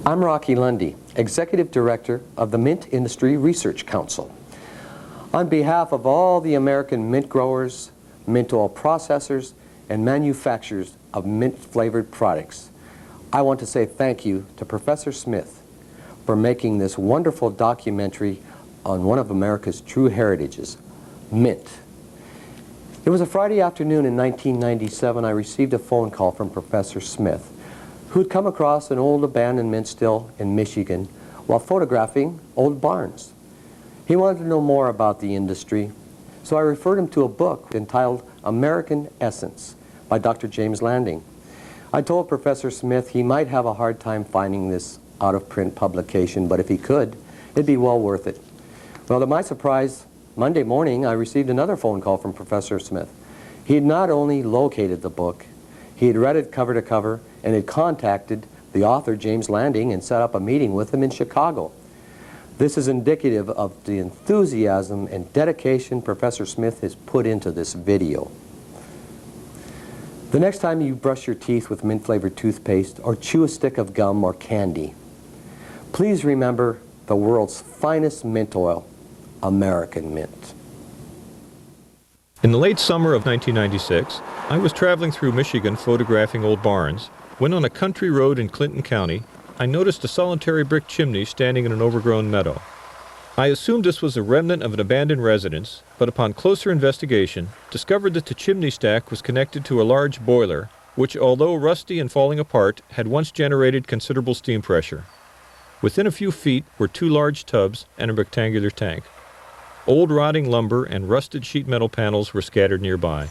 I'm Rocky Lundy, Executive Director of the Mint Industry Research Council. On behalf of all the American mint growers, mint oil processors, and manufacturers of mint-flavored products, I want to say thank you to Professor Smith for making this wonderful documentary on one of America's true heritages, mint. It was a Friday afternoon in 1997 I received a phone call from Professor Smith, who'd come across an old abandoned mint still in Michigan while photographing old barns. He wanted to know more about the industry, so I referred him to a book entitled American Essence by Dr. James Landing. I told Professor Smith he might have a hard time finding this out-of-print publication, but if he could, it'd be well worth it. Well, to my surprise, Monday morning I received another phone call from Professor Smith. He had not only located the book, he had read it cover to cover and had contacted the author, James Landing, and set up a meeting with him in Chicago. This is indicative of the enthusiasm and dedication Professor Smith has put into this video. The next time you brush your teeth with mint-flavored toothpaste or chew a stick of gum or candy, please remember the world's finest mint oil, American mint. In the late summer of 1996, I was traveling through Michigan photographing old barns when on a country road in Clinton County, I noticed a solitary brick chimney standing in an overgrown meadow. I assumed this was a remnant of an abandoned residence, but upon closer investigation, discovered that the chimney stack was connected to a large boiler, which, although rusty and falling apart, had once generated considerable steam pressure. Within a few feet were two large tubs and a rectangular tank. Old rotting lumber and rusted sheet metal panels were scattered nearby.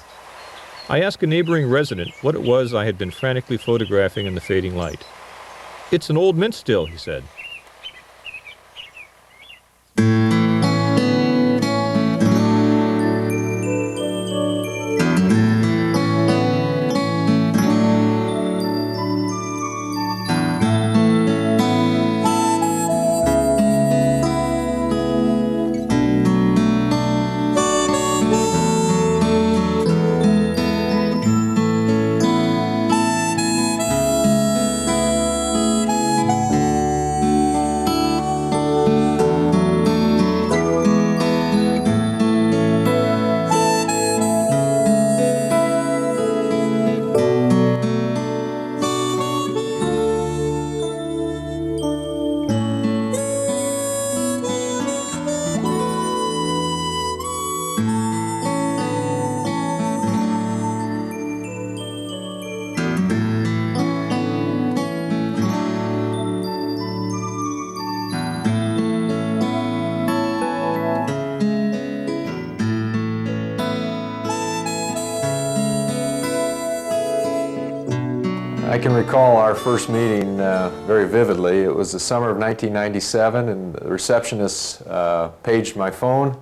I asked a neighboring resident what it was I had been frantically photographing in the fading light. "It's an old mint still," he said. I can recall our first meeting very vividly. It was the summer of 1997, and the receptionist paged my phone,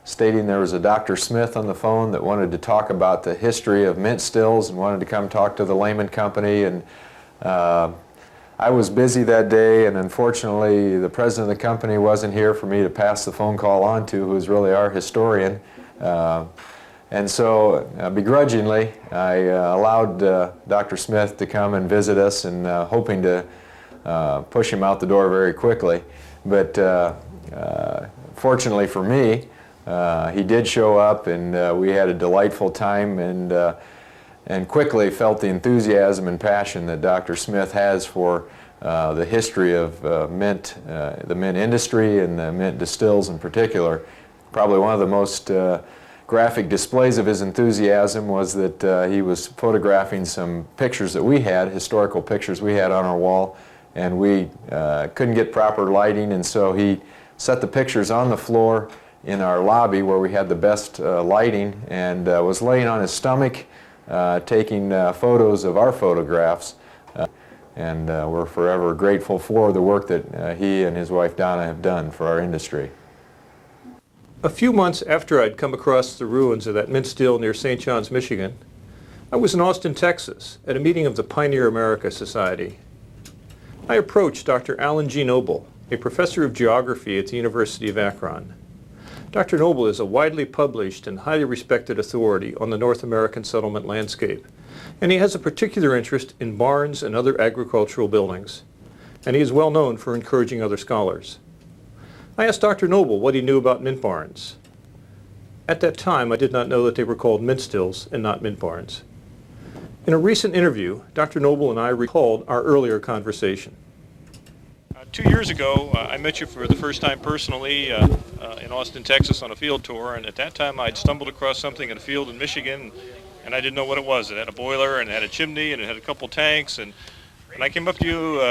stating there was a Dr. Smith on the phone that wanted to talk about the history of mint stills and wanted to come talk to the Lehman Company. And I was busy that day, and unfortunately the president of the company wasn't here for me to pass the phone call on to, who's really our historian. And so, begrudgingly, I allowed Dr. Smith to come and visit us, and hoping to push him out the door very quickly. But fortunately for me, he did show up, and we had a delightful time, and quickly felt the enthusiasm and passion that Dr. Smith has for the history of mint, the mint industry, and the mint distills in particular. Probably one of the most graphic displays of his enthusiasm was that he was photographing some pictures that we had, historical pictures we had on our wall, and we couldn't get proper lighting, and so he set the pictures on the floor in our lobby where we had the best lighting, and was laying on his stomach taking photos of our photographs, and we're forever grateful for the work that he and his wife Donna have done for our industry. A few months after I'd come across the ruins of that mint still near St. John's, Michigan, I was in Austin, Texas, at a meeting of the Pioneer America Society. I approached Dr. Alan G. Noble, a professor of geography at the University of Akron. Dr. Noble is a widely published and highly respected authority on the North American settlement landscape, and he has a particular interest in barns and other agricultural buildings. and he is well known for encouraging other scholars. I asked Dr. Noble what he knew about mint barns. At that time, I did not know that they were called mint stills and not mint barns. In a recent interview, Dr. Noble and I recalled our earlier conversation. 2 years ago, I met you for the first time personally in Austin, Texas on a field tour, and at that time I'd stumbled across something in a field in Michigan, and I didn't know what it was. It had a boiler, and it had a chimney, and it had a couple tanks, and I came up to you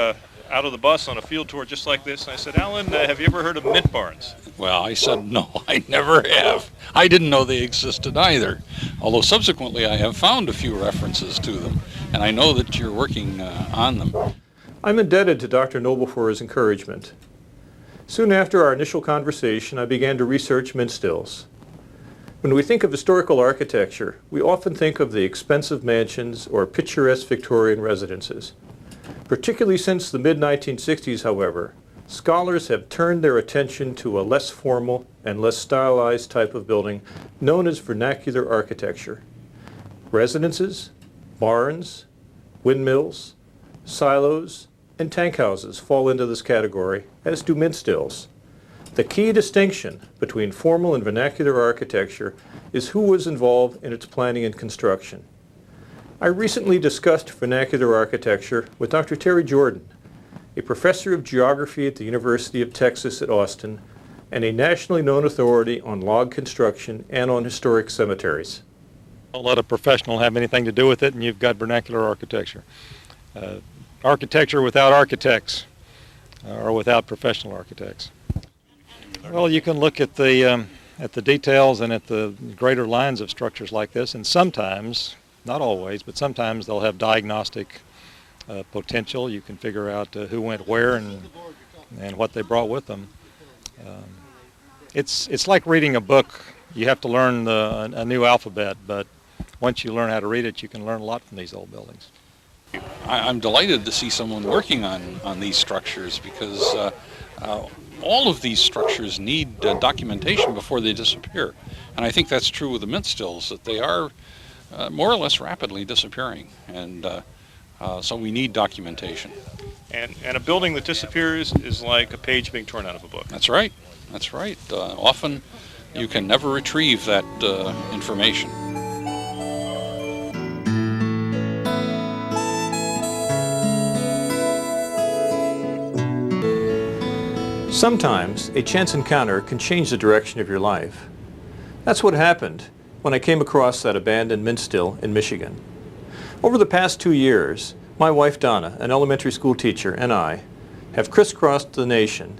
out of the bus on a field tour just like this, and I said, Alan, have you ever heard of mint barns? Well, I said, no, I never have. I didn't know they existed either, although subsequently I have found a few references to them, and I know that you're working on them. I'm indebted to Dr. Noble for his encouragement. Soon after our initial conversation, I began to research mint stills. When we think of historical architecture, we often think of the expensive mansions or picturesque Victorian residences. Particularly since the mid-1960s, however, scholars have turned their attention to a less formal and less stylized type of building known as vernacular architecture. Residences, barns, windmills, silos, and tank houses fall into this category, as do mint stills. The key distinction between formal and vernacular architecture is who was involved in its planning and construction. I recently discussed vernacular architecture with Dr. Terry Jordan, a professor of geography at the University of Texas at Austin and a nationally known authority on log construction and on historic cemeteries. Don't let a professional have anything to do with it, and you've got vernacular architecture. Architecture without architects, or without professional architects. Well, you can look at the details and at the greater lines of structures like this, and sometimes, not always, but sometimes they'll have diagnostic potential. You can figure out who went where and what they brought with them. It's like reading a book. You have to learn a new alphabet, but once you learn how to read it, you can learn a lot from these old buildings. I'm delighted to see someone working on these structures because all of these structures need documentation before they disappear. And I think that's true with the mint stills, that they are more or less rapidly disappearing, and so we need documentation. And a building that disappears is like a page being torn out of a book. That's right. That's right. Often you can never retrieve that information. Sometimes a chance encounter can change the direction of your life. That's what happened when I came across that abandoned mint still in Michigan. Over the past 2 years, my wife Donna, an elementary school teacher, and I have crisscrossed the nation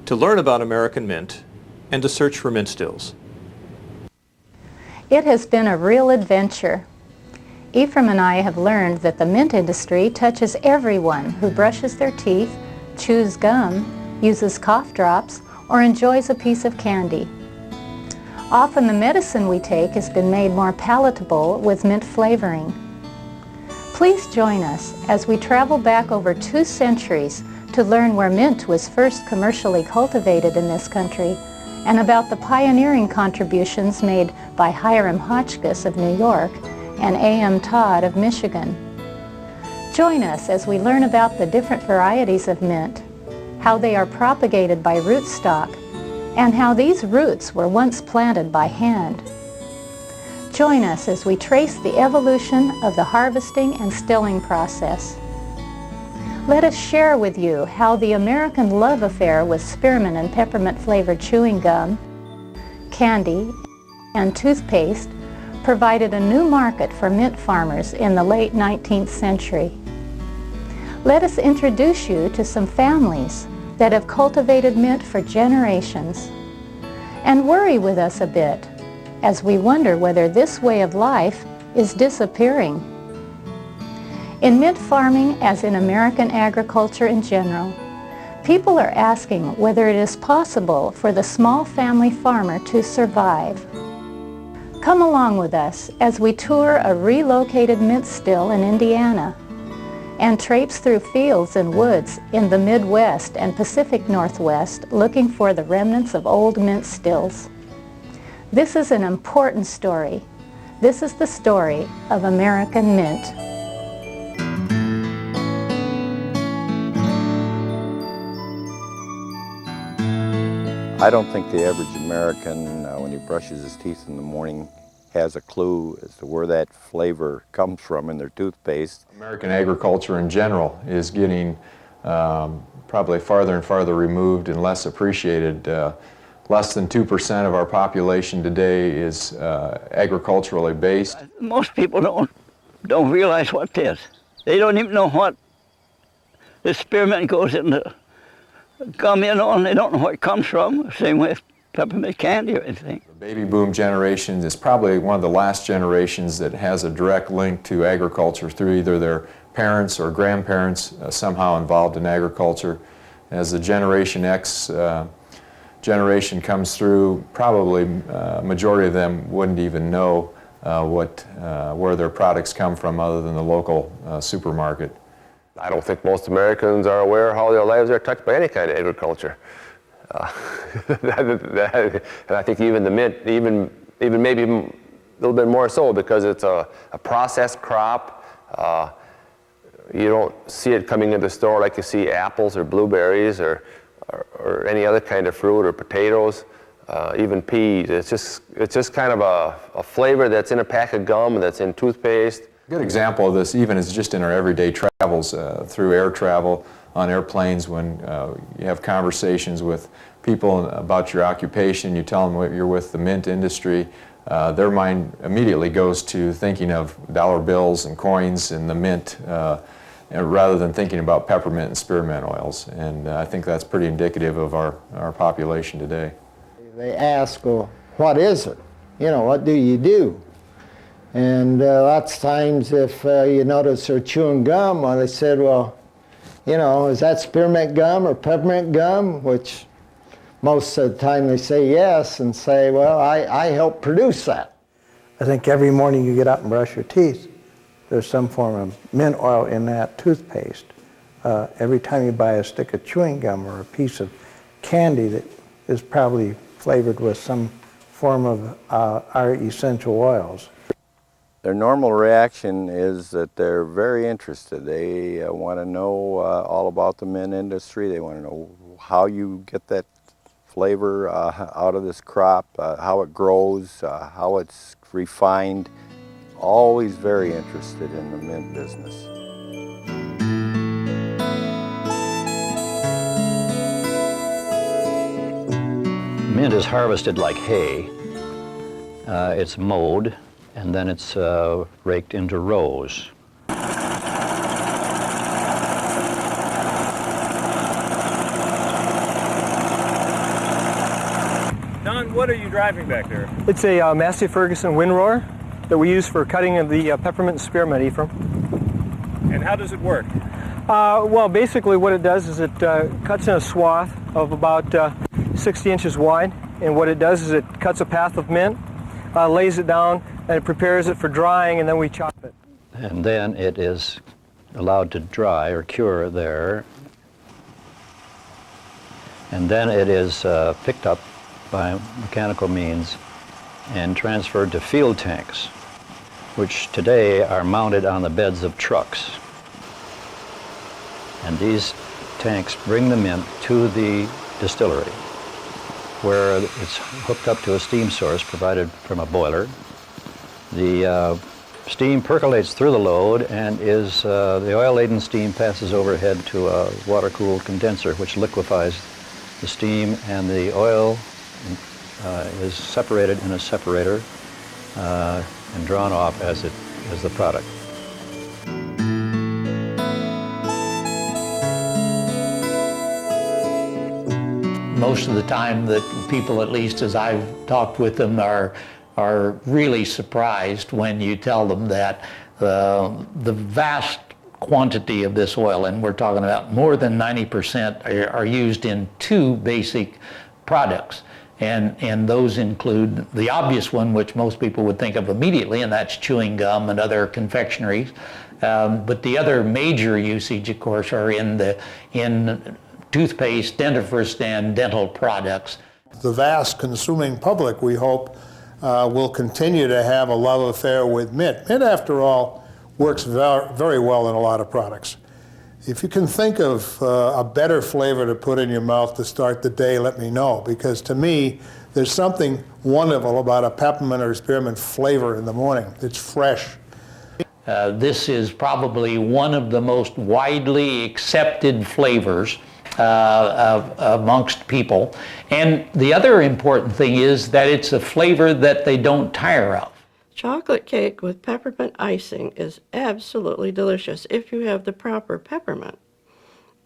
to learn about American mint and to search for mint stills. It has been a real adventure. Ephraim and I have learned that the mint industry touches everyone who brushes their teeth, chews gum, uses cough drops, or enjoys a piece of candy. Often the medicine we take has been made more palatable with mint flavoring. Please join us as we travel back over 2 centuries to learn where mint was first commercially cultivated in this country and about the pioneering contributions made by Hiram Hotchkiss of New York and A.M. Todd of Michigan. Join us as we learn about the different varieties of mint, how they are propagated by rootstock, and how these roots were once planted by hand. Join us as we trace the evolution of the harvesting and stilling process. Let us share with you how the American love affair with spearmint and peppermint flavored chewing gum, candy, and toothpaste provided a new market for mint farmers in the late 19th century. Let us introduce you to some families that have cultivated mint for generations. And worry with us a bit as we wonder whether this way of life is disappearing. In mint farming, as in American agriculture in general, people are asking whether it is possible for the small family farmer to survive. Come along with us as we tour a relocated mint still in Indiana and traipse through fields and woods in the Midwest and Pacific Northwest looking for the remnants of old mint stills. This is an important story. This is the story of American mint. I don't think the average American, when he brushes his teeth in the morning, has a clue as to where that flavor comes from in their toothpaste. American agriculture in general is getting probably farther and farther removed and less appreciated. Less than 2% of our population today is agriculturally based. Most people don't realize what it is. They don't even know what the spearmint goes into gum, you know, and they don't know where it comes from. Same with peppermint candy or anything. The baby boom generation is probably one of the last generations that has a direct link to agriculture through either their parents or grandparents somehow involved in agriculture. As the Generation X generation comes through, probably a majority of them wouldn't even know where their products come from other than the local supermarket. I don't think most Americans are aware how their lives are touched by any kind of agriculture. And I think even the mint, even maybe a little bit more so, because it's a processed crop. You don't see it coming into the store like you see apples or blueberries or any other kind of fruit or potatoes, even peas. It's just kind of a flavor that's in a pack of gum and that's in toothpaste. A good example of this even is just in our everyday travels, through air travel, on airplanes, when you have conversations with people about your occupation, you tell them you're with the mint industry, their mind immediately goes to thinking of dollar bills and coins and the mint, rather than thinking about peppermint and spearmint oils. And I think that's pretty indicative of our population today. They ask, well, what is it? You know, what do you do? And lots of times if you notice they're chewing gum, well, they said, well, you know, is that spearmint gum or peppermint gum? Which most of the time they say yes, and say, well, I help produce that. I think every morning you get up and brush your teeth, there's some form of mint oil in that toothpaste. Every time you buy a stick of chewing gum or a piece of candy that is probably flavored with some form of our essential oils. Their normal reaction is that they're very interested. They want to know all about the mint industry. They want to know how you get that flavor out of this crop, how it grows, how it's refined. Always very interested in the mint business. Mint is harvested like hay. It's mowed, and then it's raked into rows. Don, what are you driving back there? It's a Massey Ferguson windrower that we use for cutting of the peppermint and spearmint, Ephraim. And how does it work? Well, basically what it does is it cuts in a swath of about 60 inches wide, and what it does is it cuts a path of mint, lays it down, and it prepares it for drying, and then we chop it. And then it is allowed to dry or cure there. And then it is picked up by mechanical means and transferred to field tanks, which today are mounted on the beds of trucks. And these tanks bring the mint to the distillery, where it's hooked up to a steam source provided from a boiler. The steam percolates through the load and the oil-laden steam passes overhead to a water-cooled condenser, which liquefies the steam, and the oil is separated in a separator and drawn off as the product. Most of the time that people, at least as I've talked with them, are really surprised when you tell them that the vast quantity of this oil, and we're talking about more than 90%, are used in two basic products. And those include the obvious one, which most people would think of immediately, and that's chewing gum and other confectioneries. But the other major usage, of course, are in toothpaste, dentifrice, and dental products. The vast consuming public, we hope, will continue to have a love affair with mint. Mint, after all, works very well in a lot of products. If you can think of a better flavor to put in your mouth to start the day, let me know, because to me, there's something wonderful about a peppermint or spearmint flavor in the morning. It's fresh. This is probably one of the most widely accepted flavors amongst people. And the other important thing is that it's a flavor that they don't tire of. Chocolate cake with peppermint icing is absolutely delicious if you have the proper peppermint,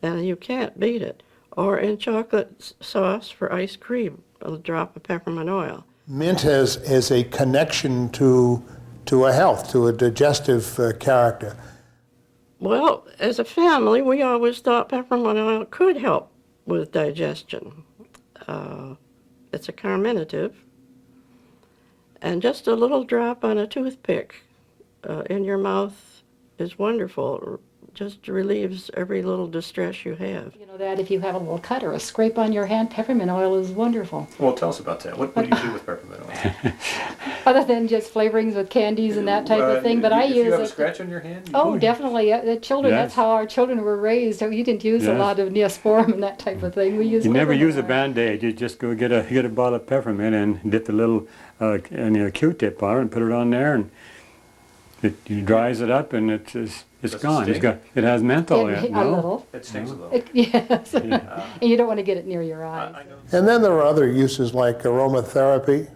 and you can't beat it. Or in chocolate sauce for ice cream, a drop of peppermint oil. Mint has a connection to a health, to a digestive character. Well, as a family, we always thought peppermint oil could help with digestion. It's a carminative. And just a little drop on a toothpick in your mouth is wonderful. Just relieves every little distress you have. You know that if you have a little cut or a scrape on your hand, peppermint oil is wonderful. Well, tell us about that. What do you do with peppermint oil? Other than just flavorings with candies and that type of thing, but I use it. If you have a scratch on your hand? Oh, definitely. The children, that's how our children were raised. So you didn't use a lot of Neosporin and that type of thing. We use. You never use a Band-Aid. You just go get a bottle of peppermint and dip the little Q-tip on it and put it on there, and it dries it up, and it's gone. It has menthol in it. A little. It stings a little. Yes. And you don't want to get it near your eyes. And then there are other uses like aromatherapy,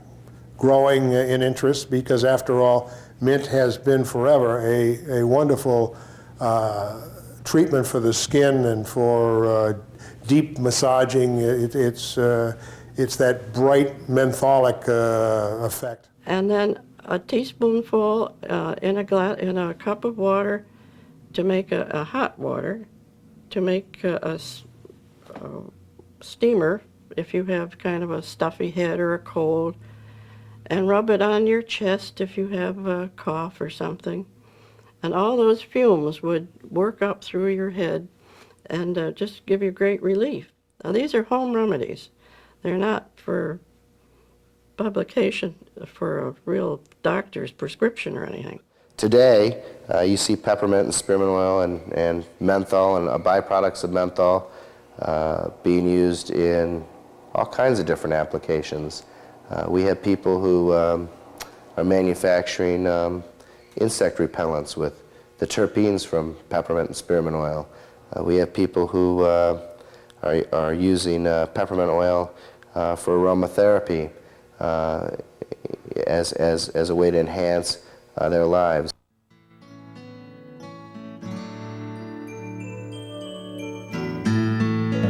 growing in interest, because after all, mint has been forever a wonderful treatment for the skin and for deep massaging. It's that bright mentholic effect. And then a teaspoonful in a cup of water to make a hot water, to make a steamer if you have kind of a stuffy head or a cold, and rub it on your chest if you have a cough or something. And all those fumes would work up through your head and just give you great relief. Now these are home remedies. They're not for publication for a real doctor's prescription or anything. Today, you see peppermint and spearmint oil and menthol and byproducts of menthol being used in all kinds of different applications. We have people who are manufacturing insect repellents with the terpenes from peppermint and spearmint oil. We have people who are using peppermint oil for aromatherapy as a way to enhance their lives.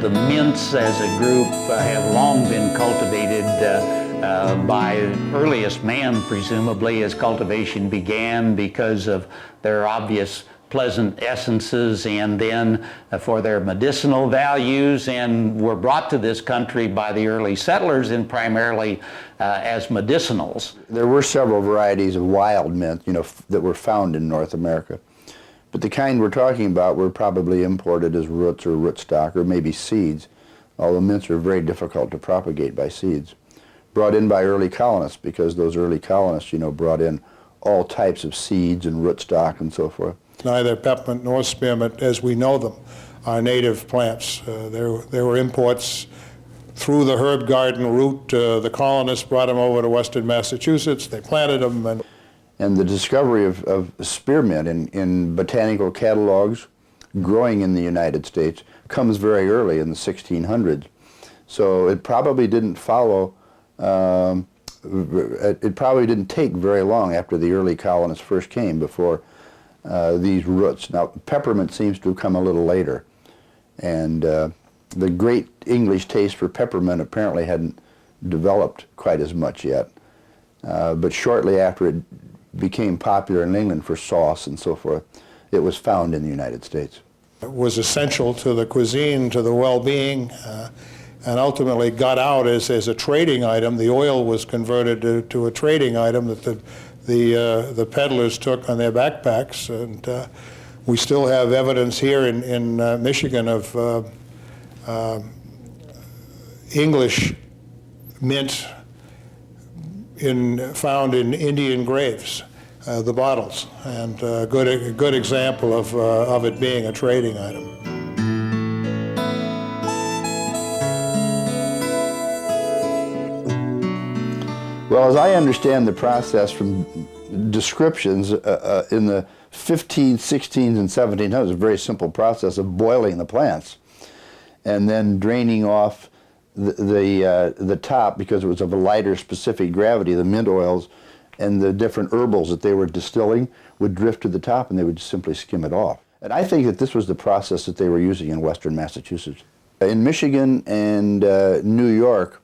The mints as a group have long been cultivated by earliest man, presumably, as cultivation began because of their obvious pleasant essences and then for their medicinal values, and were brought to this country by the early settlers and primarily as medicinals. There were several varieties of wild mint, that were found in North America. But the kind we're talking about were probably imported as roots or rootstock or maybe seeds, although mints are very difficult to propagate by seeds. Brought in by early colonists, because those early colonists, brought in all types of seeds and rootstock and so forth. Neither peppermint nor spearmint, as we know them, are native plants. There were imports through the herb garden route. The colonists brought them over to western Massachusetts. They planted them. And the discovery of spearmint in botanical catalogs growing in the United States comes very early in the 1600s. So it probably didn't follow, it probably didn't take very long after the early colonists first came before these roots. Now, peppermint seems to have come a little later, and the great English taste for peppermint apparently hadn't developed quite as much yet. But shortly after it became popular in England for sauce and so forth, it was found in the United States. It was essential to the cuisine, to the well-being, and ultimately got out as a trading item. The oil was converted to a trading item that the peddlers took on their backpacks, and we still have evidence here in Michigan of English mint found in Indian graves. the bottles, and a good example of it being a trading item. Well, as I understand the process from descriptions in the 15th, 16th, and 1700s, it was a very simple process of boiling the plants and then draining off the top, because it was of a lighter specific gravity. The mint oils and the different herbals that they were distilling would drift to the top, and they would just simply skim it off. And I think that this was the process that they were using in western Massachusetts. In Michigan and New York,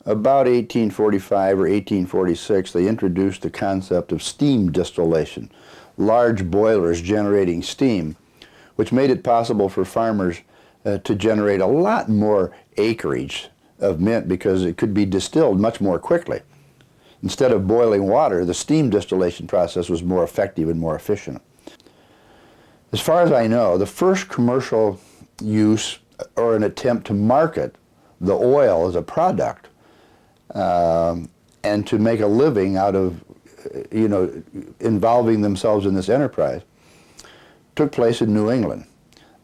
about 1845 or 1846, they introduced the concept of steam distillation, large boilers generating steam, which made it possible for farmers to generate a lot more acreage of mint because it could be distilled much more quickly. Instead of boiling water, the steam distillation process was more effective and more efficient. As far as I know, the first commercial use or an attempt to market the oil as a product and to make a living out of, involving themselves in this enterprise took place in New England.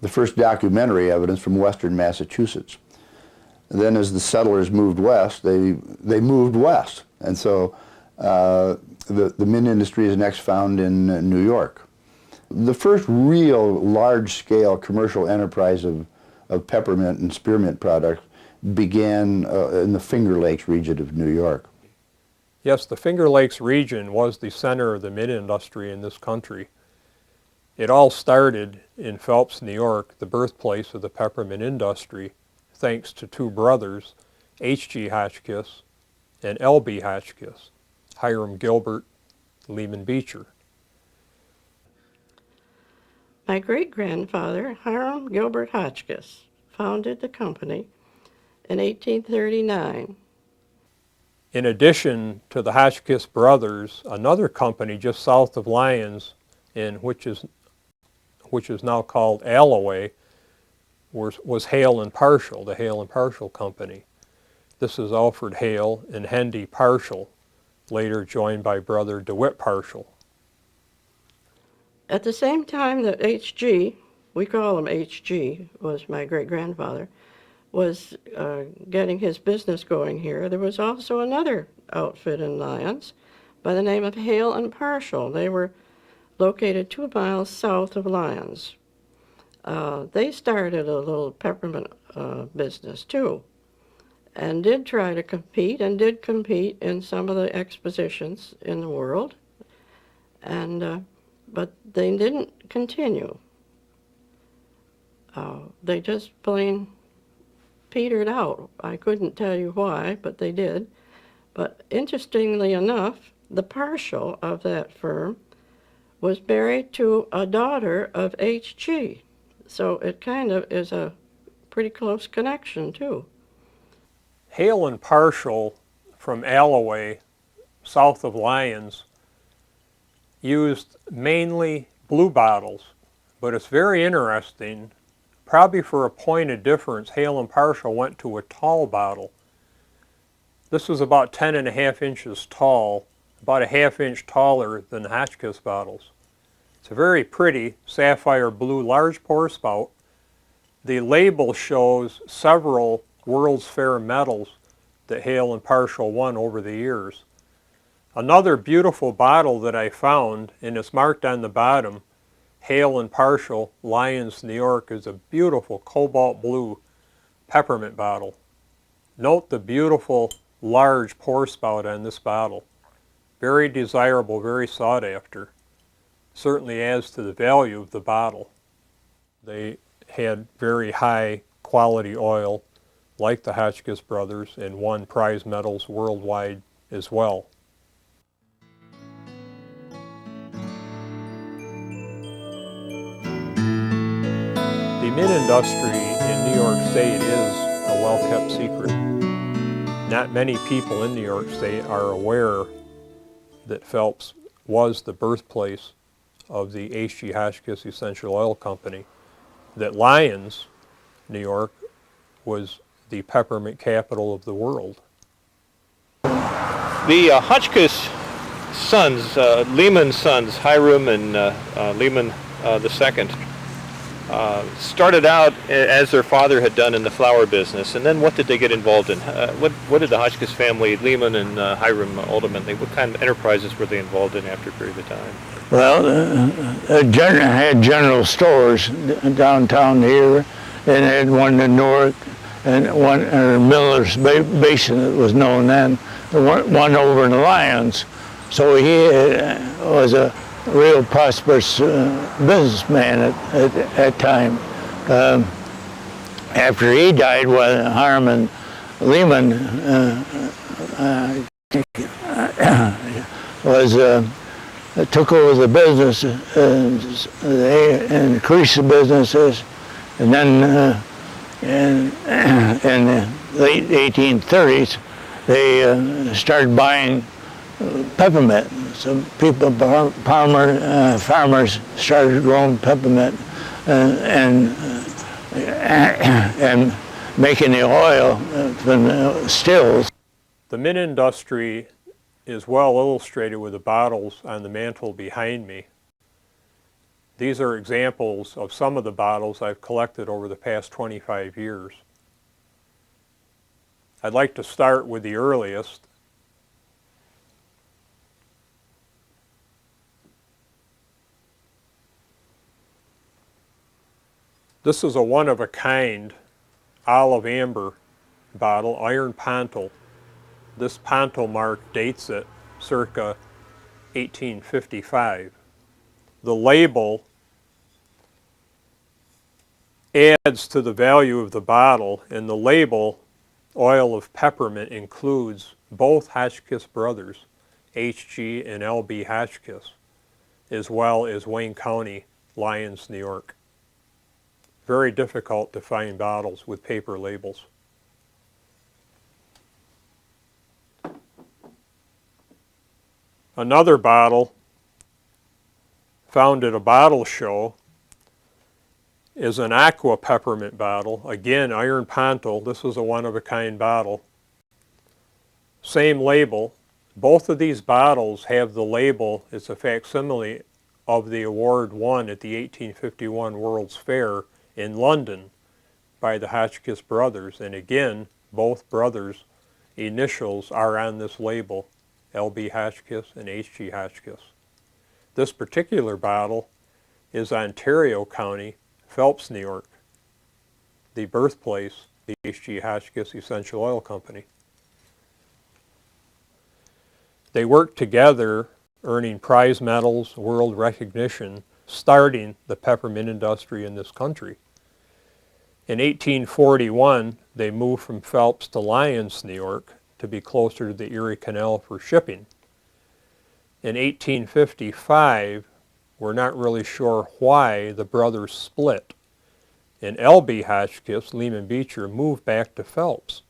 The first documentary evidence from western Massachusetts. Then as the settlers moved west, they moved west. And so the mint industry is next found in New York. The first real large-scale commercial enterprise of peppermint and spearmint products began in the Finger Lakes region of New York. Yes, the Finger Lakes region was the center of the mint industry in this country. It all started in Phelps, New York, the birthplace of the peppermint industry, thanks to two brothers, H.G. Hotchkiss and L.B. Hotchkiss, Hiram Gilbert, Lyman Beecher. My great-grandfather, Hiram Gilbert Hotchkiss, founded the company in 1839. In addition to the Hotchkiss brothers, another company just south of Lyons, which is now called Alloway, was Hale and Partial, the Hale and Partial Company. This is Alfred Hale and Hendy Partial, later joined by brother DeWitt Partial. At the same time that H.G., we call him H.G., was my great-grandfather, was getting his business going here, there was also another outfit in Lyons by the name of Hale and Partial. They were located 2 miles south of Lyons. They started a little peppermint business too, and did try to compete, and did compete in some of the expositions in the world, and but they didn't continue. They just plain petered out. I couldn't tell you why, but they did. But interestingly enough, the Partial of that firm was married to a daughter of H.G. So it kind of is a pretty close connection, too. Hale and Partial from Alloway, south of Lyons, used mainly blue bottles, but it's very interesting. Probably for a point of difference, Hale and Partial went to a tall bottle. This was about 10.5 inches tall, about a half-inch taller than the Hotchkiss bottles. It's a very pretty sapphire blue large pour spout. The label shows several World's Fair medals that Hale and Partial won over the years. Another beautiful bottle that I found, and it's marked on the bottom, Hale and Partial, Lyons, New York, is a beautiful cobalt blue peppermint bottle. Note the beautiful large pour spout on this bottle. Very desirable, very sought after. Certainly adds to the value of the bottle. They had very high quality oil, like the Hotchkiss brothers, and won prize medals worldwide as well. The mint industry in New York State is a well-kept secret. Not many people in New York State are aware that Phelps was the birthplace of the H.G. Hotchkiss Essential Oil Company, that Lyons, New York, was the peppermint capital of the world. The Hotchkiss sons, Lehman's sons, Hiram and Lehman II, started out as their father had done in the flour business, and then what did they get involved in? What did the Hotchkiss family, Lehman and Hiram, ultimately, what kind of enterprises were they involved in after a period of time? Well, had general stores downtown here, and had one in the north, and one in Miller's Basin, it was known then, one over in the Lyons. So he was a real prosperous businessman at that time. After he died, when Hiram and Lehman took over the business, they increased the businesses, and then in the late 1830s, they started buying peppermint. So people, farmers started growing peppermint and making the oil from the stills. The mint industry is well illustrated with the bottles on the mantle behind me. These are examples of some of the bottles I've collected over the past 25 years. I'd like to start with the earliest. This is a one-of-a-kind olive amber bottle, iron pontil. This pontil mark dates it circa 1855. The label adds to the value of the bottle, and the label, oil of peppermint, includes both Hotchkiss brothers, H.G. and L.B. Hotchkiss, as well as Wayne County, Lyons, New York. Very difficult to find bottles with paper labels. Another bottle found at a bottle show is an aqua peppermint bottle. Again, iron pontil. This was a one-of-a-kind bottle. Same label. Both of these bottles have the label. It's a facsimile of the award won at the 1851 World's Fair in London by the Hotchkiss brothers. And again, both brothers' initials are on this label, L.B. Hotchkiss and H.G. Hotchkiss. This particular bottle is Ontario County, Phelps, New York, the birthplace, the H.G. Hotchkiss Essential Oil Company. They worked together, earning prize medals, world recognition, starting the peppermint industry in this country. In 1841, they moved from Phelps to Lyons, New York, to be closer to the Erie Canal for shipping. In 1855, we're not really sure why the brothers split. And L.B. Hotchkiss, Lehman Beecher, moved back to Phelps,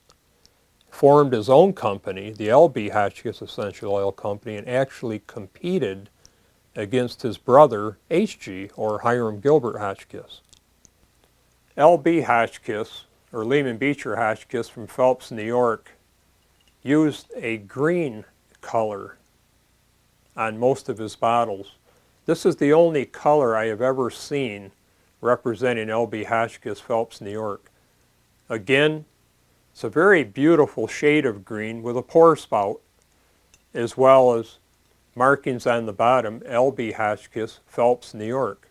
formed his own company, the L.B. Hotchkiss Essential Oil Company, and actually competed against his brother, H.G., or Hiram Gilbert Hotchkiss. L.B. Hotchkiss, or Lehman Beecher Hotchkiss from Phelps, New York, used a green color on most of his bottles. This is the only color I have ever seen representing L.B. Hotchkiss, Phelps, New York. Again, it's a very beautiful shade of green with a pour spout, as well as markings on the bottom, L.B. Hotchkiss, Phelps, New York.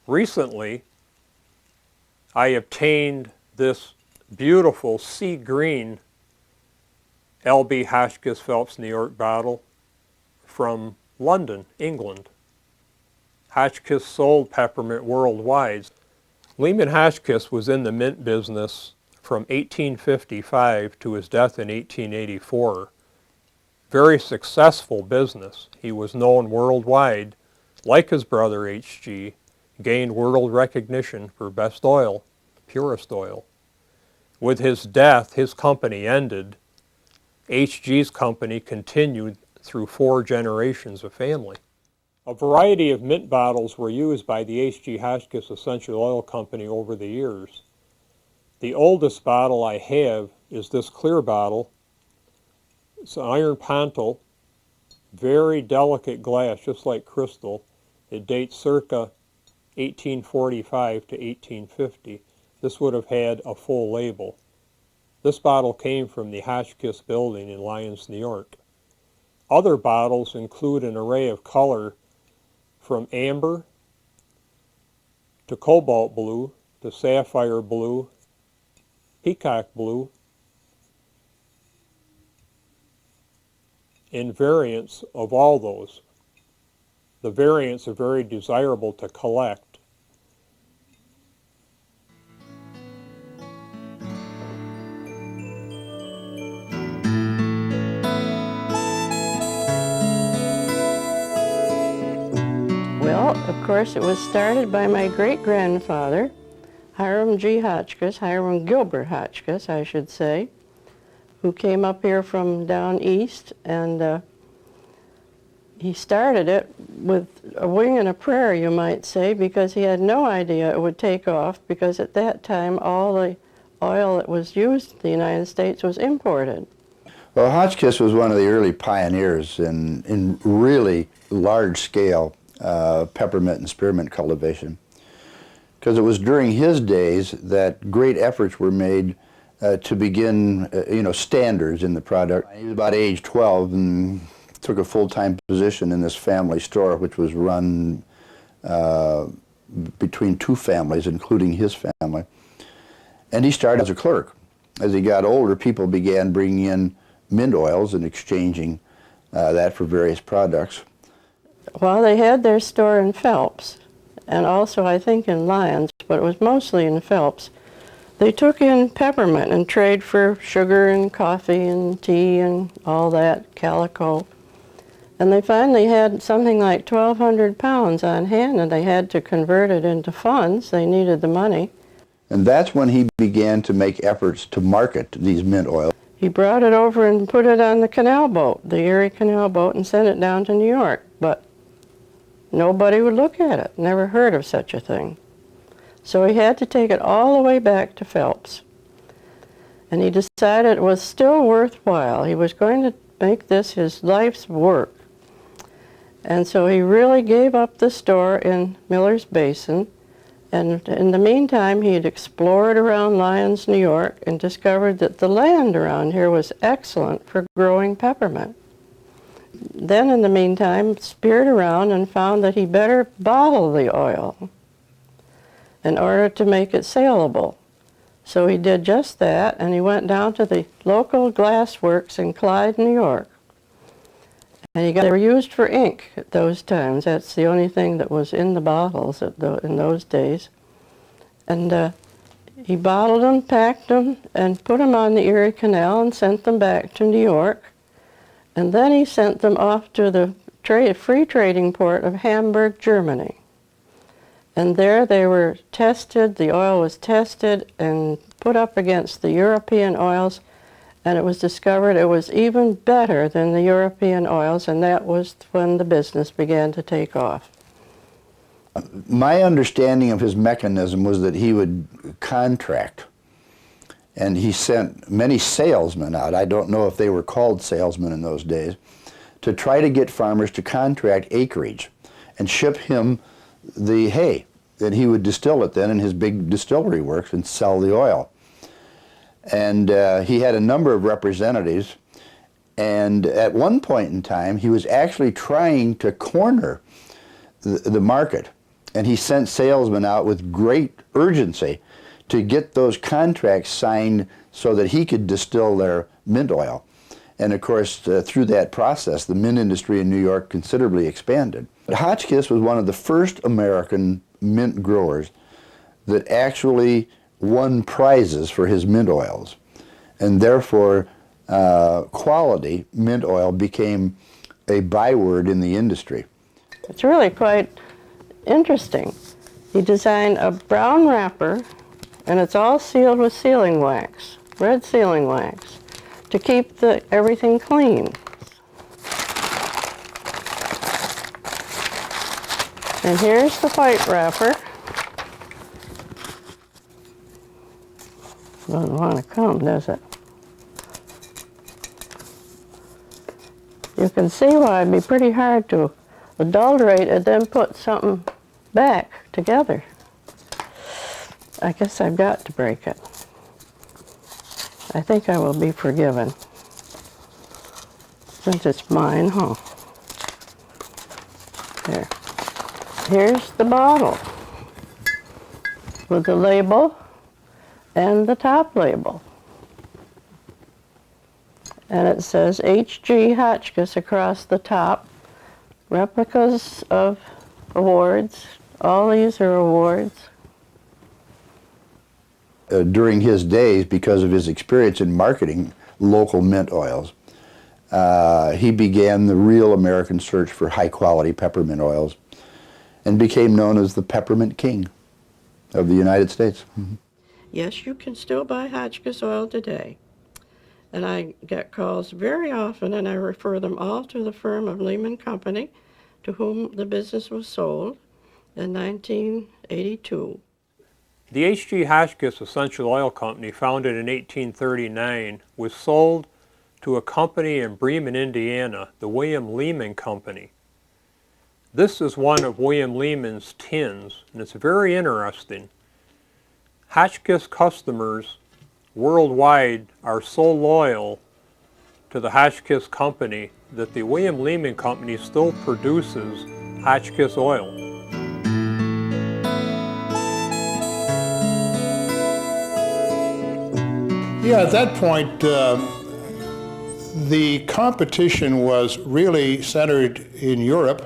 Recently, I obtained this beautiful sea green L.B. Hotchkiss, Phelps, New York bottle from London, England. Hotchkiss sold peppermint worldwide. Lehman Hotchkiss was in the mint business from 1855 to his death in 1884. Very successful business. He was known worldwide, like his brother H.G., gained world recognition for best oil, purest oil. With his death, his company ended. H.G.'s company continued through 4 generations of family. A variety of mint bottles were used by the H.G. Hotchkiss Essential Oil Company over the years. The oldest bottle I have is this clear bottle. It's an iron pontil very delicate glass, just like crystal. It dates circa 1845 to 1850. This would have had a full label. This bottle came from the Hotchkiss building in Lyons, New York. Other bottles include an array of color from amber to cobalt blue to sapphire blue, peacock blue, and variants of all those. The variants are very desirable to collect. Well, of course, it was started by my great-grandfather, Hiram G. Hotchkiss, Hiram Gilbert Hotchkiss, I should say, who came up here from down east, and he started it with a wing and a prayer, you might say, because he had no idea it would take off, because at that time all the oil that was used in the United States was imported. Well, Hotchkiss was one of the early pioneers in really large-scale peppermint and spearmint cultivation, because it was during his days that great efforts were made to begin, standards in the product. He was about age 12 and took a full-time position in this family store, which was run between two families, including his family. And he started as a clerk. As he got older, people began bringing in mint oils and exchanging that for various products. Well, they had their store in Phelps, and also I think in Lyons, but it was mostly in Phelps. They took in peppermint and trade for sugar and coffee and tea and all that, calico. And they finally had something like 1,200 pounds on hand, and they had to convert it into funds. They needed the money. And that's when he began to make efforts to market these mint oils. He brought it over and put it on the canal boat, the Erie Canal boat, and sent it down to New York. But nobody would look at it, never heard of such a thing. So he had to take it all the way back to Phelps. And he decided it was still worthwhile. He was going to make this his life's work. And so he really gave up the store in Miller's Basin. And in the meantime, he had explored around Lyons, New York, and discovered that the land around here was excellent for growing peppermint. Then, in the meantime, speared around and found that he better bottle the oil in order to make it saleable. So he did just that, and he went down to the local glass works in Clyde, New York. And they were used for ink at those times. That's the only thing that was in the bottles in those days. And he bottled them, packed them, and put them on the Erie Canal and sent them back to New York. And then he sent them off to the free trading port of Hamburg, Germany. And there they were tested, the oil was tested and put up against the European oils, and it was discovered it was even better than the European oils, and that was when the business began to take off. My understanding of his mechanism was that he would contract, and he sent many salesmen out. I don't know if they were called salesmen in those days, to try to get farmers to contract acreage and ship him the hay. Then he would distill it then in his big distillery works and sell the oil. And he had a number of representatives, and at one point in time he was actually trying to corner the market, and he sent salesmen out with great urgency to get those contracts signed so that he could distill their mint oil. And of course, through that process, the mint industry in New York considerably expanded. But Hotchkiss was one of the first American mint growers that actually won prizes for his mint oils, and therefore quality mint oil became a byword in the industry. It's really quite interesting. He designed a brown wrapper, and it's all sealed with sealing wax, red sealing wax, to keep everything clean. And here's the white wrapper. Doesn't want to come, does it? you can see why it'd be pretty hard to adulterate and then put something back together. I guess I've got to break it. I think I will be forgiven, since it's mine, huh? There. Here's the bottle with the label and the top label. And it says H.G. Hotchkiss across the top. Replicas of awards. All these are awards. During his days, because of his experience in marketing local mint oils, he began the real American search for high-quality peppermint oils and became known as the Peppermint King of the United States. Mm-hmm. Yes, you can still buy Hotchkiss oil today. And I get calls very often, and I refer them all to the firm of Lehman Company, to whom the business was sold in 1982. The H.G. Hotchkiss Essential Oil Company, founded in 1839, was sold to a company in Bremen, Indiana, the William Lehman Company. This is one of William Lehman's tins, and it's very interesting. Hotchkiss customers worldwide are so loyal to the Hotchkiss Company that the William Lehman Company still produces Hotchkiss oil. Yeah, at that point, the competition was really centered in Europe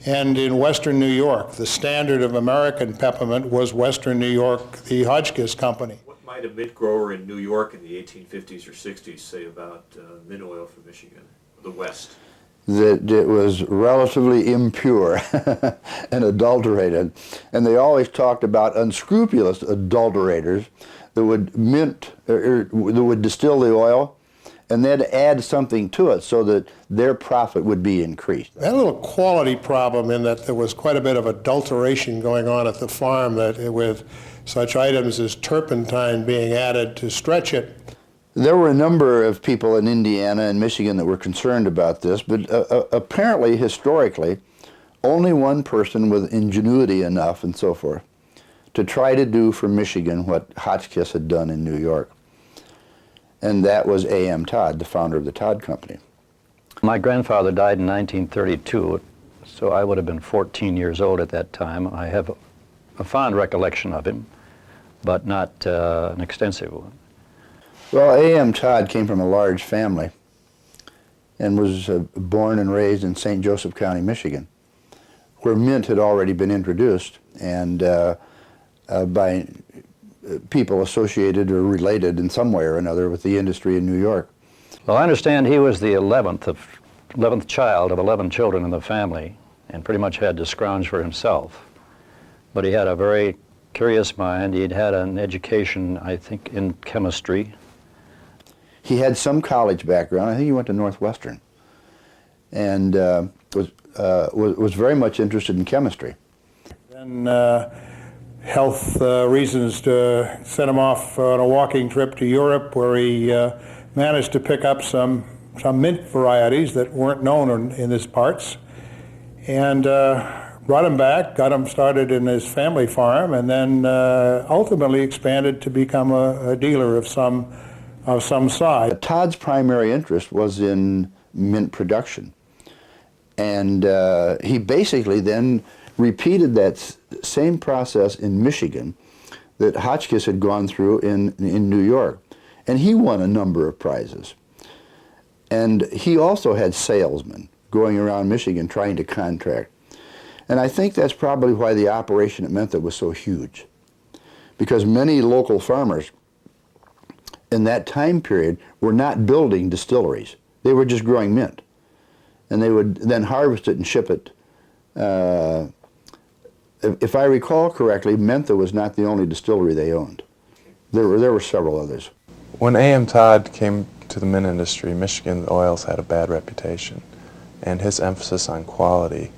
and in Western New York. The standard of American peppermint was Western New York, the Hotchkiss Company. What might a mint grower in New York in the 1850s or 60s say about mint oil from Michigan, the West? That it was relatively impure and adulterated. And they always talked about unscrupulous adulterators that would that would distill the oil and then add something to it so that their profit would be increased. They had a little quality problem in that there was quite a bit of adulteration going on at the farm, that with such items as turpentine being added to stretch it. There were a number of people in Indiana and Michigan that were concerned about this, but apparently, historically, only one person with ingenuity enough and so forth to try to do for Michigan what Hotchkiss had done in New York. And that was A.M. Todd, the founder of the Todd Company. My grandfather died in 1932, so I would have been 14 years old at that time. I have a fond recollection of him, but not an extensive one. Well, A.M. Todd came from a large family and was born and raised in St. Joseph County, Michigan, where mint had already been introduced and by people associated or related in some way or another with the industry in New York. Well, I understand he was the 11th child of 11 children in the family and pretty much had to scrounge for himself. But he had a very curious mind. He'd had an education, I think, in chemistry. He had some college background. I think he went to Northwestern and was very much interested in chemistry. And health reasons to send him off on a walking trip to Europe, where he managed to pick up some mint varieties that weren't known in these parts, and brought him back, got him started in his family farm, and then ultimately expanded to become a dealer of some size. Todd's primary interest was in mint production, and he basically then repeated that same process in Michigan that Hotchkiss had gone through in New York. And he won a number of prizes. And he also had salesmen going around Michigan trying to contract. And I think that's probably why the operation at Mentha was so huge. Because many local farmers in that time period were not building distilleries. They were just growing mint. And they would then harvest it and ship it. If I recall correctly, Mentha was not the only distillery they owned. There were several others. When A.M. Todd came to the mint industry, Michigan oils had a bad reputation, and his emphasis on quality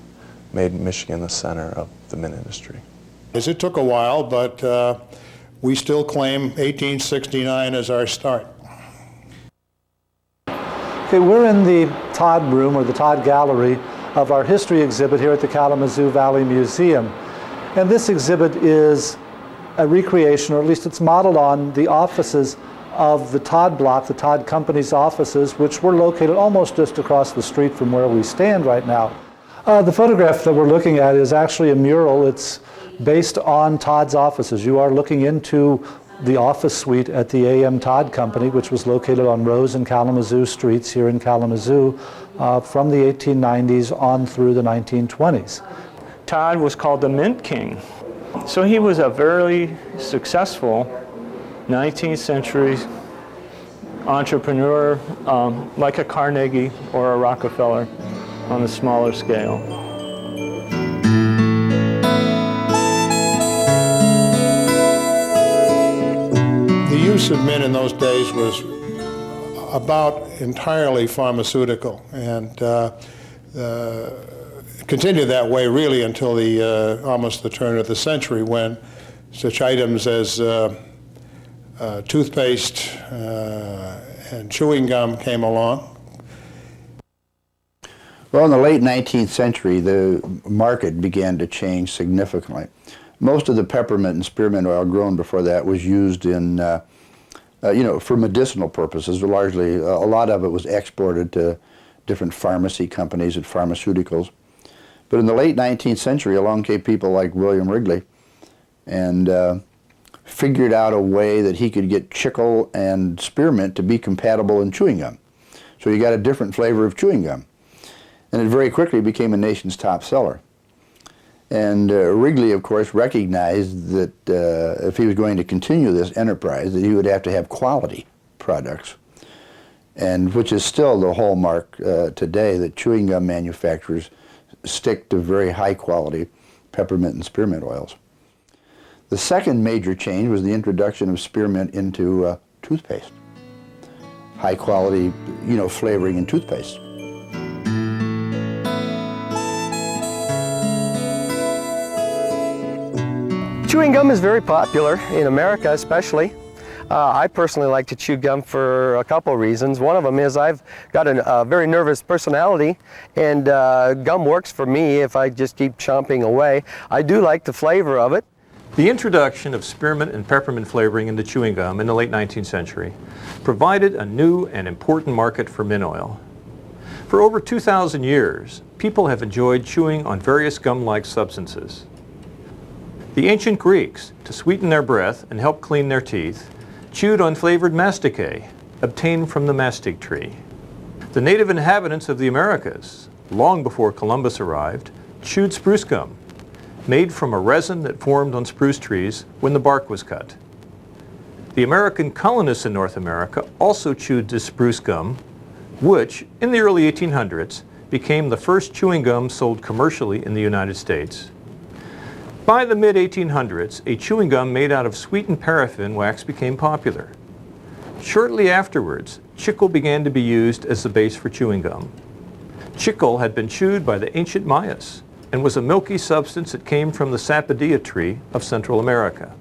made Michigan the center of the mint industry. It took a while, but we still claim 1869 as our start. Okay, Okay, we're in the Todd Room, or the Todd Gallery, of our history exhibit here at the Kalamazoo Valley Museum. And this exhibit is a recreation, or at least it's modeled on the offices of the Todd block, the Todd Company's offices, which were located almost just across the street from where we stand right now. The photograph that we're looking at is actually a mural. It's based on Todd's offices. You are looking into the office suite at the A.M. Todd Company, which was located on Rose and Kalamazoo streets here in Kalamazoo from the 1890s on through the 1920s. Todd was called the Mint King. So he was a very successful 19th century entrepreneur, like a Carnegie or a Rockefeller on a smaller scale. The use of mint in those days was about entirely pharmaceutical, and continued that way really until the almost the turn of the century, when such items as toothpaste and chewing gum came along. Well, in the late 19th century, the market began to change significantly. Most of the peppermint and spearmint oil grown before that was used in, for medicinal purposes. Largely, a lot of it was exported to different pharmacy companies and pharmaceuticals. But in the late 19th century, along came people like William Wrigley, and figured out a way that he could get chicle and spearmint to be compatible in chewing gum. So you got a different flavor of chewing gum. And it very quickly became a nation's top seller. And Wrigley, of course, recognized that if he was going to continue this enterprise, that he would have to have quality products, and which is still the hallmark today, that chewing gum manufacturers stick to very high quality peppermint and spearmint oils. The second major change was the introduction of spearmint into toothpaste. High quality, flavoring in toothpaste. Chewing gum is very popular in America, especially. I personally like to chew gum for a couple of reasons. One of them is I've got a very nervous personality, and gum works for me if I just keep chomping away. I do like the flavor of it. The introduction of spearmint and peppermint flavoring into chewing gum in the late 19th century provided a new and important market for mint oil. For over 2,000 years, people have enjoyed chewing on various gum-like substances. The ancient Greeks, to sweeten their breath and help clean their teeth, chewed on flavored masticate, obtained from the mastic tree. The native inhabitants of the Americas, long before Columbus arrived, chewed spruce gum, made from a resin that formed on spruce trees when the bark was cut. The American colonists in North America also chewed this spruce gum, which, in the early 1800s, became the first chewing gum sold commercially in the United States. By the mid-1800s, a chewing gum made out of sweetened paraffin wax became popular. Shortly afterwards, chicle began to be used as the base for chewing gum. Chicle had been chewed by the ancient Mayas and was a milky substance that came from the sapodilla tree of Central America.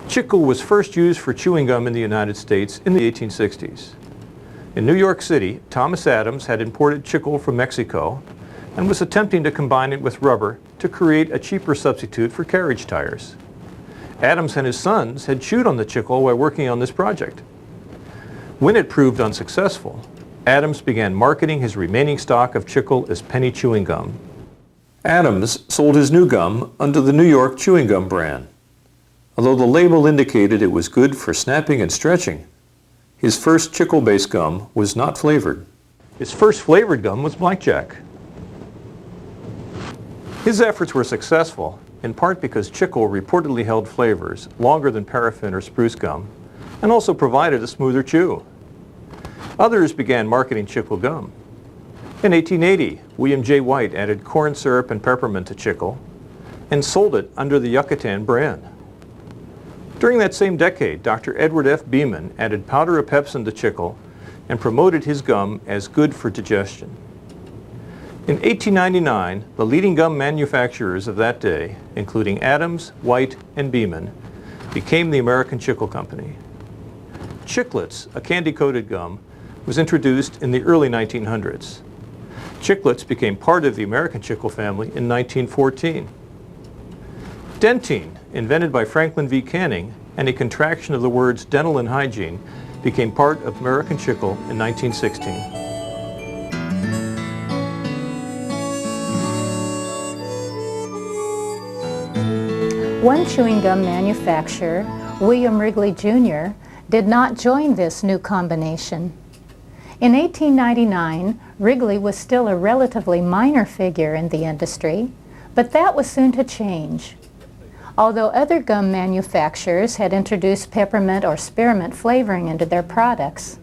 Chicle was first used for chewing gum in the United States in the 1860s. In New York City, Thomas Adams had imported chicle from Mexico and was attempting to combine it with rubber to create a cheaper substitute for carriage tires. Adams and his sons had chewed on the chicle while working on this project. When it proved unsuccessful, Adams began marketing his remaining stock of chicle as penny chewing gum. Adams sold his new gum under the New York chewing gum brand. Although the label indicated it was good for snapping and stretching, his first chicle-based gum was not flavored. His first flavored gum was blackjack. His efforts were successful, in part because chicle reportedly held flavors longer than paraffin or spruce gum, and also provided a smoother chew. Others began marketing chicle gum. In 1880, William J. White added corn syrup and peppermint to chicle and sold it under the Yucatan brand. During that same decade, Dr. Edward F. Beeman added powder of pepsin to chicle and promoted his gum as good for digestion. In 1899, the leading gum manufacturers of that day, including Adams, White, and Beeman, became the American Chicle Company. Chiclets, a candy-coated gum, was introduced in the early 1900s. Chiclets became part of the American chicle family in 1914. Dentine, invented by Franklin V. Canning, and a contraction of the words dental and hygiene, became part of American chicle in 1916. One chewing gum manufacturer, William Wrigley Jr., did not join this new combination. In 1899, Wrigley was still a relatively minor figure in the industry, but that was soon to change. Although other gum manufacturers had introduced peppermint or spearmint flavoring into their products,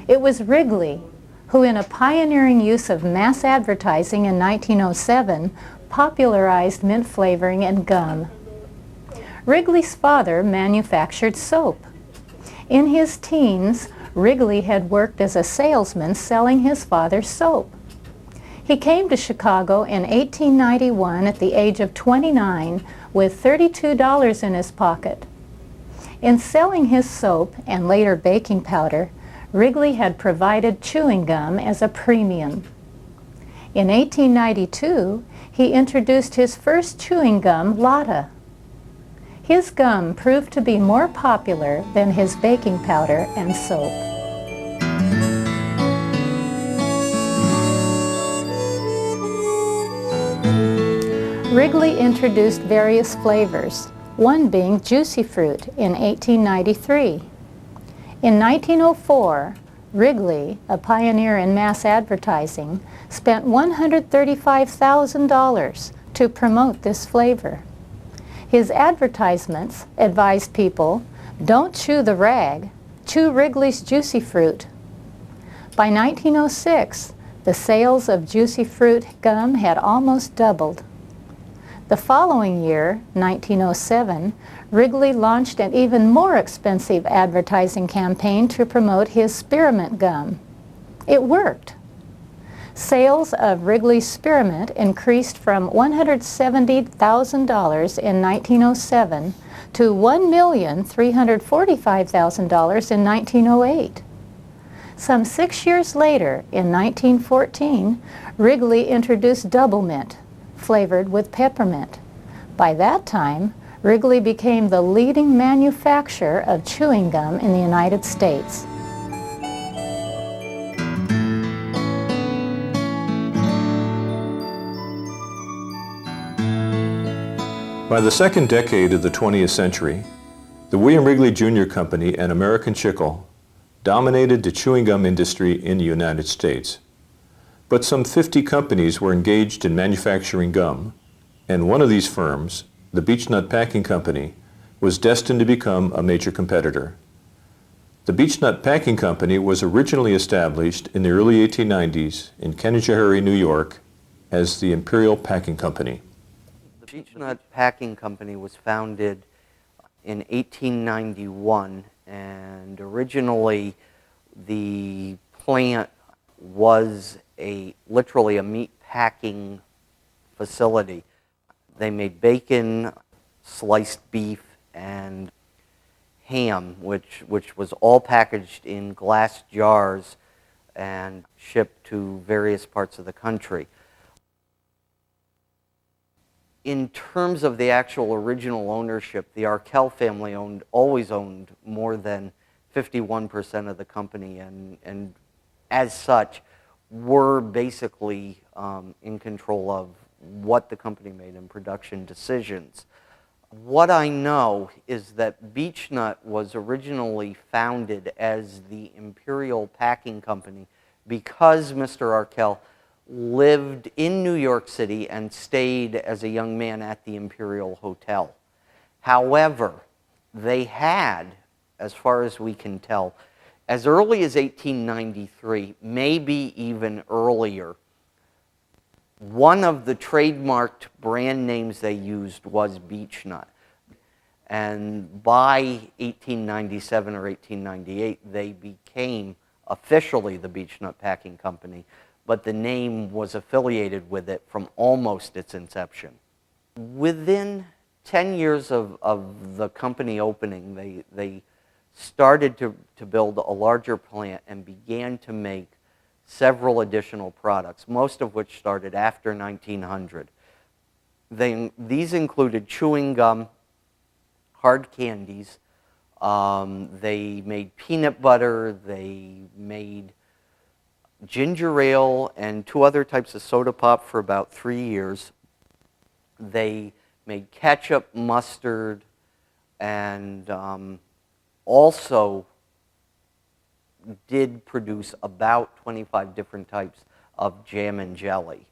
it was Wrigley who, in a pioneering use of mass advertising in 1907, popularized mint flavoring in gum. Wrigley's father manufactured soap. In his teens, Wrigley had worked as a salesman selling his father's soap. He came to Chicago in 1891 at the age of 29 with $32 in his pocket. In selling his soap and later baking powder, Wrigley had provided chewing gum as a premium. In 1892, he introduced his first chewing gum, Lotta. His gum proved to be more popular than his baking powder and soap. Wrigley introduced various flavors, one being juicy fruit in 1893. In 1904, Wrigley, a pioneer in mass advertising, spent $135,000 to promote this flavor. His advertisements advised people, "Don't chew the rag, chew Wrigley's juicy fruit." By 1906, the sales of juicy fruit gum had almost doubled. The following year, 1907, Wrigley launched an even more expensive advertising campaign to promote his spearmint gum. It worked. Sales of Wrigley's spearmint increased from $170,000 in 1907 to $1,345,000 in 1908. Some 6 years later, in 1914, Wrigley introduced double mint, flavored with peppermint. By that time, Wrigley became the leading manufacturer of chewing gum in the United States. By the second decade of the 20th century, the William Wrigley Jr. Company and American Chicle dominated the chewing gum industry in the United States. But some 50 companies were engaged in manufacturing gum, and one of these firms, the Beechnut Packing Company, was destined to become a major competitor. The Beechnut Packing Company was originally established in the early 1890s in Canajoharie, New York, as the Imperial Packing Company. The Beechnut Packing Company was founded in 1891, and originally the plant was literally a meat packing facility. They made bacon, sliced beef, and ham, which was all packaged in glass jars and shipped to various parts of the country. In terms of the actual original ownership, the Arkell family always owned more than 51% of the company, and as such, were basically in control of what the company made in production decisions. What I know is that Beechnut was originally founded as the Imperial Packing Company because Mr. Arkell lived in New York City and stayed as a young man at the Imperial Hotel. However, they had, as far as we can tell, as early as 1893, maybe even earlier, one of the trademarked brand names they used was Beechnut. And by 1897 or 1898, they became officially the Beechnut Packing Company, but the name was affiliated with it from almost its inception. Within 10 years of the company opening, they started to build a larger plant and began to make several additional products, most of which started after 1900. These included chewing gum, hard candies, they made peanut butter, they made ginger ale and 2 other types of soda pop for about 3 years. They made ketchup, mustard, and also did produce about 25 different types of jam and jelly.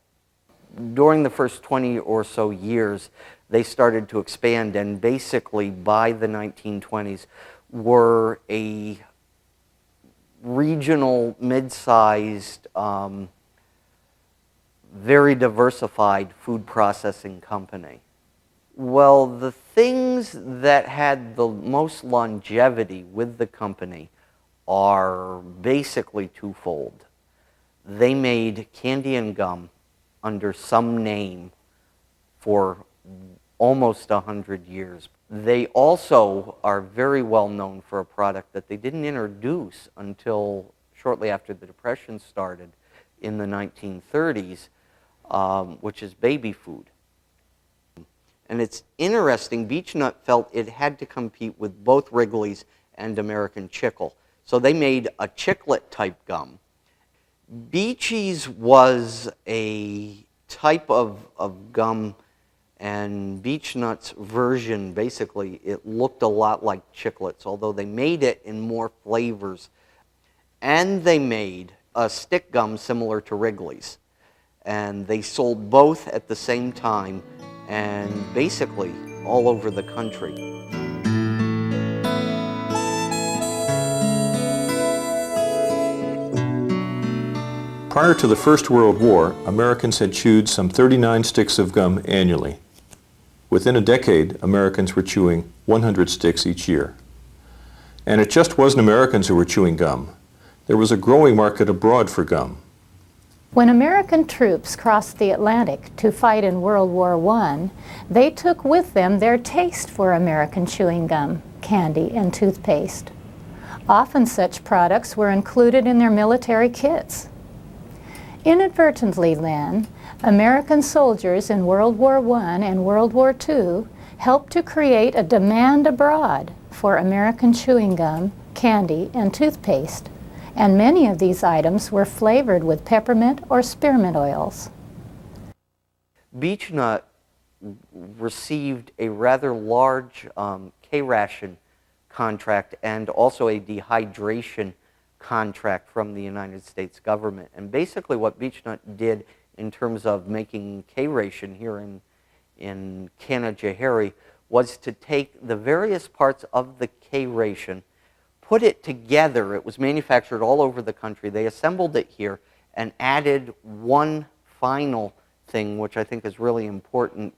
During the first 20 or so years, they started to expand, and basically by the 1920s were a regional, mid-sized, very diversified food processing company. Well, the things that had the most longevity with the company are basically twofold. They made candy and gum under some name for almost 100 years. They also are very well known for a product that they didn't introduce until shortly after the Depression started in the 1930s, which is baby food. And it's interesting, Beech-Nut felt it had to compete with both Wrigley's and American Chicle. So they made a chiclet type gum. Beechie's was a type of gum, and Beech-Nut's version, basically, it looked a lot like chiclets, although they made it in more flavors. And they made a stick gum similar to Wrigley's. And they sold both at the same time, and basically all over the country. Prior to the First World War, Americans had chewed some 39 sticks of gum annually. Within a decade, Americans were chewing 100 sticks each year. And it just wasn't Americans who were chewing gum. There was a growing market abroad for gum. When American troops crossed the Atlantic to fight in World War I, they took with them their taste for American chewing gum, candy, and toothpaste. Often such products were included in their military kits. Inadvertently then, American soldiers in World War I and World War II helped to create a demand abroad for American chewing gum, candy, and toothpaste, and many of these items were flavored with peppermint or spearmint oils. Beech-Nut received a rather large K-ration contract and also a dehydration contract from the United States government. And basically what Beech-Nut did in terms of making K-ration here in Canajoharie was to take the various parts of the K-ration, put it together. It was manufactured all over the country. They assembled it here and added one final thing, which I think is really important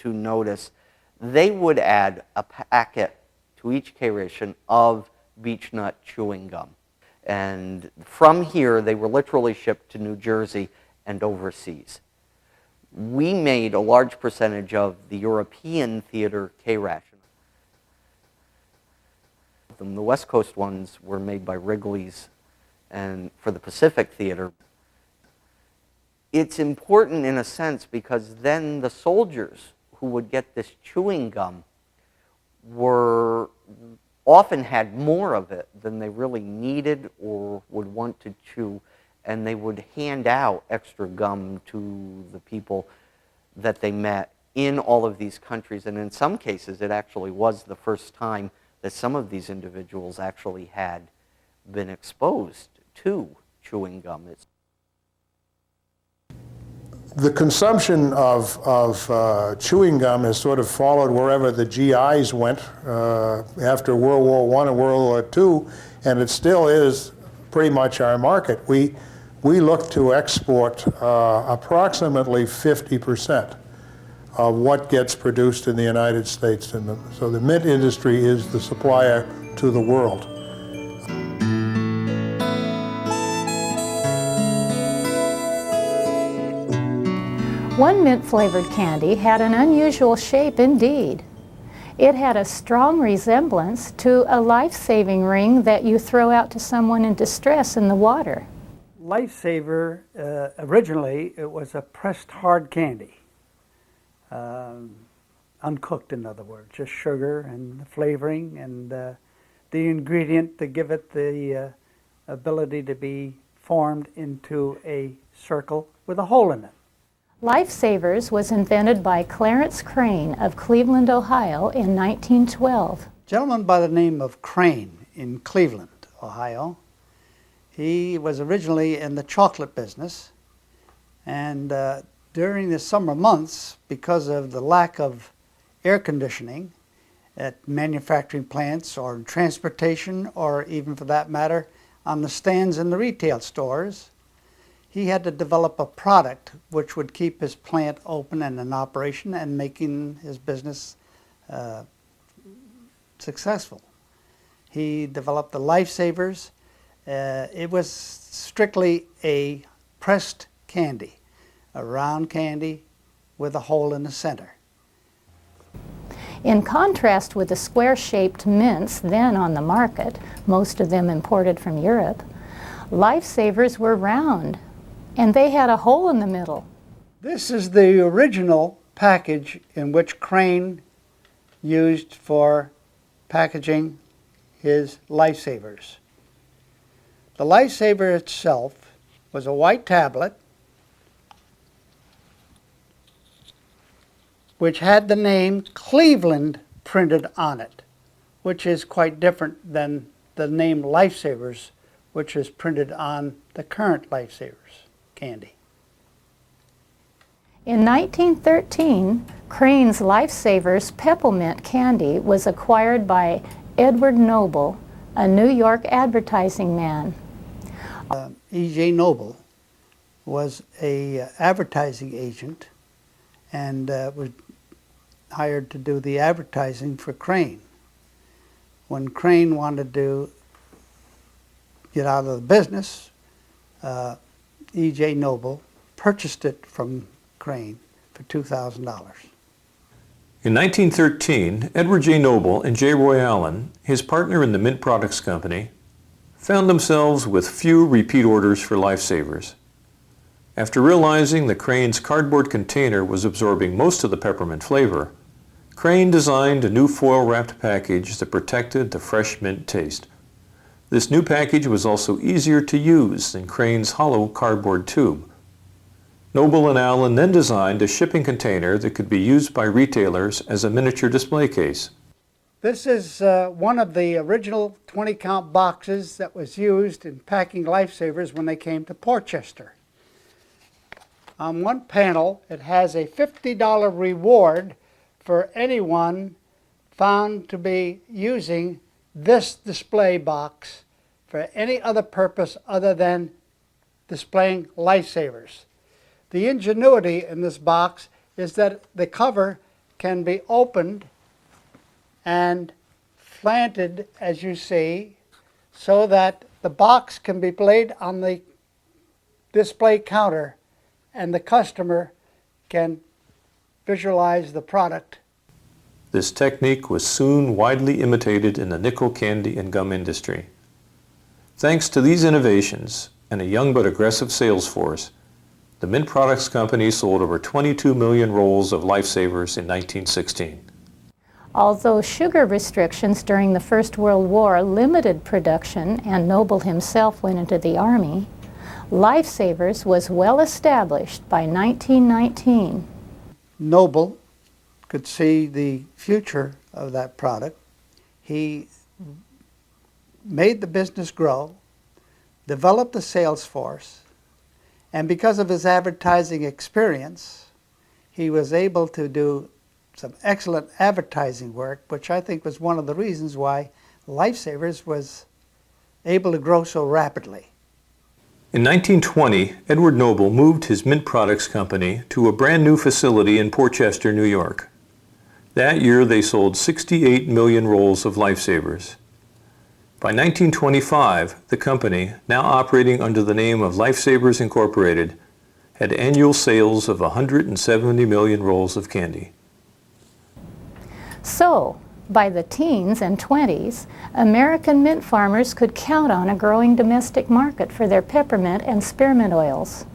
to notice. They would add a packet to each K-ration of Beech-Nut chewing gum. And from here, they were literally shipped to New Jersey and overseas. We made a large percentage of the European theater K-ration. The West Coast ones were made by Wrigley's and for the Pacific Theater. It's important in a sense because then the soldiers who would get this chewing gum often had more of it than they really needed or would want to chew, and they would hand out extra gum to the people that they met in all of these countries. And in some cases, it actually was the first time that some of these individuals actually had been exposed to chewing gum. The consumption of chewing gum has sort of followed wherever the GIs went after World War I and World War II, and it still is pretty much our market. We look to export approximately 50% of what gets produced in the United States. So the mint industry is the supplier to the world. One mint-flavored candy had an unusual shape indeed. It had a strong resemblance to a life-saving ring that you throw out to someone in distress in the water. Lifesaver, originally, it was a pressed hard candy. Uncooked, in other words, just sugar and the flavoring and the ingredient to give it the ability to be formed into a circle with a hole in it. Lifesavers was invented by Clarence Crane of Cleveland, Ohio in 1912. A gentleman by the name of Crane in Cleveland, Ohio. He was originally in the chocolate business, and during the summer months, because of the lack of air conditioning at manufacturing plants or in transportation, or even for that matter on the stands in the retail stores, he had to develop a product which would keep his plant open and in operation and making his business successful. He developed the Lifesavers. It was strictly a pressed candy, a round candy with a hole in the center. In contrast with the square-shaped mints then on the market, most of them imported from Europe, Lifesavers were round, and they had a hole in the middle. This is the original package in which Crane used for packaging his Lifesavers. The Lifesaver itself was a white tablet which had the name Cleveland printed on it, which is quite different than the name Lifesavers, which is printed on the current Lifesavers candy. In 1913, Crane's Lifesavers Peppermint candy was acquired by Edward Noble, a New York advertising man. E.J. Noble was an advertising agent and was hired to do the advertising for Crane. When Crane wanted to get out of the business, E.J. Noble purchased it from Crane for $2,000. In 1913, Edward J. Noble and J. Roy Allen, his partner in the Mint Products Company, found themselves with few repeat orders for Lifesavers. After realizing that Crane's cardboard container was absorbing most of the peppermint flavor, Crane designed a new foil-wrapped package that protected the fresh mint taste. This new package was also easier to use than Crane's hollow cardboard tube. Noble and Allen then designed a shipping container that could be used by retailers as a miniature display case. This is one of the original 20-count boxes that was used in packing Lifesavers when they came to Portchester. On one panel, it has a $50 reward for anyone found to be using this display box for any other purpose other than displaying Lifesavers. The ingenuity in this box is that the cover can be opened and slanted, as you see, so that the box can be laid on the display counter and the customer can visualize the product. This technique was soon widely imitated in the nickel candy and gum industry. Thanks to these innovations and a young but aggressive sales force, the Mint Products Company sold over 22 million rolls of Lifesavers in 1916. Although sugar restrictions during the First World War limited production and Noble himself went into the Army, Lifesavers was well established by 1919. Noble could see the future of that product. He made the business grow, developed the sales force, and because of his advertising experience, he was able to do some excellent advertising work, which I think was one of the reasons why Lifesavers was able to grow so rapidly. In 1920, Edward Noble moved his Mint Products Company to a brand new facility in Portchester, New York. That year they sold 68 million rolls of Lifesavers. By 1925, the company, now operating under the name of Lifesavers Incorporated, had annual sales of 170 million rolls of candy. So, by the teens and 20s, American mint farmers could count on a growing domestic market for their peppermint and spearmint oils.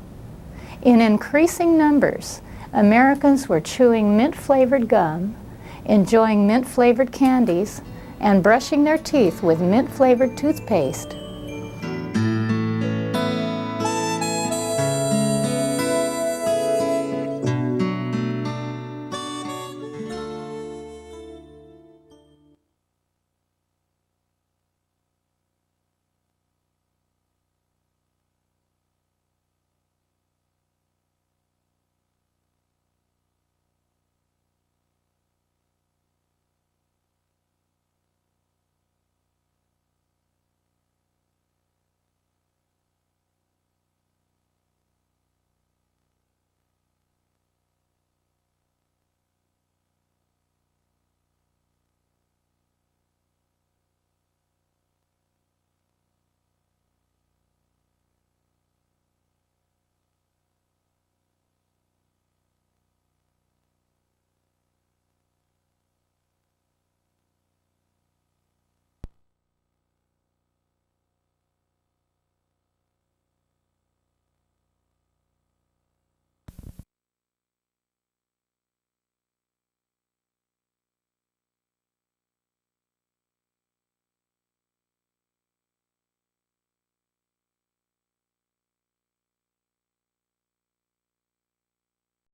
In increasing numbers, Americans were chewing mint-flavored gum, enjoying mint-flavored candies, and brushing their teeth with mint-flavored toothpaste.